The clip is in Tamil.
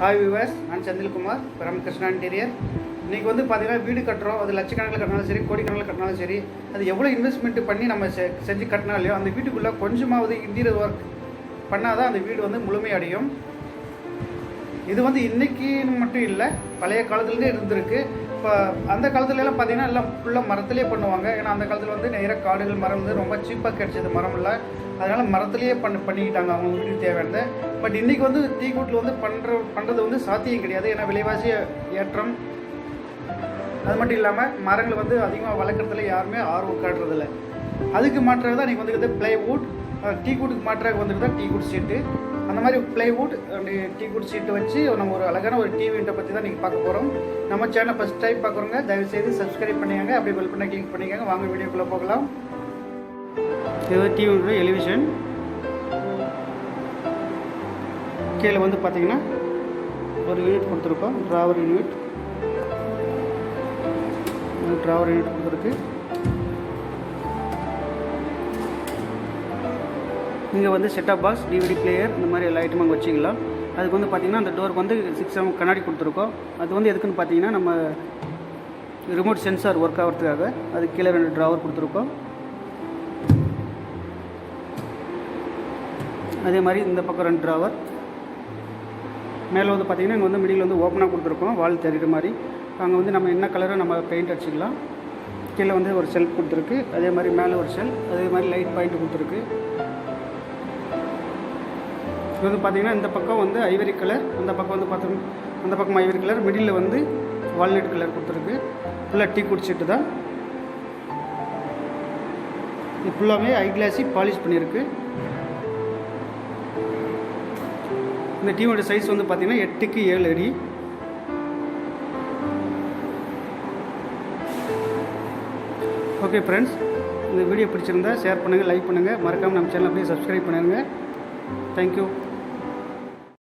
ஹாய் வியூவர்ஸ், நான் செந்தில்குமார் from கிருஷ்ணா இன்டீரியர். இன்றைக்கி வந்து பார்த்திங்கன்னா வீடு கட்டுறோம். அது லட்சக்கணக்கில் கட்டினாலும் சரி, கோடிக்கணக்கில் கட்டினாலும் சரி, அது எவ்வளோ இன்வெஸ்ட்மெண்ட் பண்ணி நம்ம செஞ்சு கட்டினாலையோ அந்த வீட்டுக்குள்ளே கொஞ்சமாவது இன்டீரியர் ஒர்க் பண்ணால் தான் அந்த வீடு வந்து முழுமையடையும். இது வந்து இன்றைக்கின்னு மட்டும் இல்லை, பழைய காலத்துலேருந்தே இருந்திருக்கு. இப்போ அந்த காலத்துலலாம் பார்த்திங்கன்னா எல்லாம் ஃபுல்லாக மரத்துலேயே பண்ணுவாங்க. ஏன்னா அந்த காலத்தில் வந்து நிறைய காடுகள் மரம் வந்து ரொம்ப சீப்பாக கிடச்சிது மரம் இல்லை, அதனால் மரத்துலேயே பண்ணிக்கிட்டாங்க அவங்க வீட்டுக்கு தேவையானது. பட் இன்றைக்கி வந்து டீக்கூட்டில் வந்து பண்ணுறது வந்து சாத்தியம் கிடையாது. ஏன்னா விலைவாசி ஏற்றம், அது மட்டும் இல்லாமல் மரங்களை வந்து அதிகமாக வளர்க்குறதுல யாருமே ஆர்வம் காட்டுறதில்ல. அதுக்கு மாற்றாக தான் இன்றைக்கி வந்துருக்குது ப்ளைவுட். டீக்கூட்டுக்கு மாற்றாக வந்துருக்குது டீக்கூட் சீட்டு. அந்த மாதிரி ப்ளைவுட் அண்ட் டீக்கூட் சீட்டு வச்சு நம்ம ஒரு அழகான ஒரு டிவி விண்டோ பற்றி தான் நீங்கள் பார்க்க போகிறோம். நம்ம சேனலை ஃபஸ்ட் டைம் பார்க்குறோங்க, தயவுசெய்து சப்ஸ்கிரைப் பண்ணிக்கோங்க, அப்படியே பெல் பண்ண கிளிக் பண்ணிக்கோங்க. வாங்க வீடியோக்குள்ளே போகலாம். இது வந்து டிவி விண்டோ எலிவிஷன். கீழே வந்து பார்த்தீங்கன்னா ஒரு யூனிட் கொடுத்துருக்கோம், ட்ராவர் யூனிட் கொடுத்துருக்கு. இங்கே வந்து செட்டாப் பாக்ஸ், டிவிடி பிளேயர், இந்த மாதிரி எல்லா ஐட்டமும் அங்கே வச்சுக்கலாம். அதுக்கு வந்து பார்த்திங்கன்னா அந்த டோருக்கு வந்து 6mm கண்ணாடி கொடுத்துருக்கோம். அது வந்து எதுக்குன்னு பார்த்தீங்கன்னா நம்ம ரிமோட் சென்சார் ஒர்க் ஆகிறதுக்காக. அது கீழே 2 ட்ராவர் கொடுத்துருக்கோம். அதே மாதிரி இந்த பக்கம் 2 ட்ராவர். மேலே வந்து பார்த்திங்கன்னா இங்கே வந்து மிடில் வந்து ஓப்பனாக கொடுத்துருக்கோம், வால் தெரிகிற மாதிரி. அங்கே வந்து நம்ம என்ன கலரை நம்ம பெயிண்ட் அடிச்சிக்கலாம். கீழே வந்து ஒரு ஷெல்ஃப் கொடுத்துருக்கு, அதே மாதிரி மேலே ஒரு ஷெல்ஃப், அதே மாதிரி லைட் பாயிண்ட் கொடுத்துருக்கு. இது வந்து பார்த்திங்கன்னா இந்த பக்கம் வந்து ஐவரி கலர், அந்த பக்கம் வந்து பார்த்தோம்னா அந்த பக்கம் ஐவரி கலர், மிடில் வந்து வால்நட் கலர் கொடுத்துருக்கு. ஃபுல்லாக டீக்கூட் சீட்டு தான். இது ஃபுல்லாகவே ஐ கிளாஸி பாலிஷ் பண்ணியிருக்கு. இந்த டிவியோட சைஸ் வந்து பார்த்திங்கன்னா 8க்கு 7 அடி. ஓகே ஃப்ரெண்ட்ஸ், இந்த வீடியோ பிடிச்சிருந்தா ஷேர் பண்ணுங்கள், லைக் பண்ணுங்கள், மறக்காமல் நம்ம சேனல் அப்படியே சப்ஸ்கிரைப் பண்ணுங்கள். தேங்க்யூ.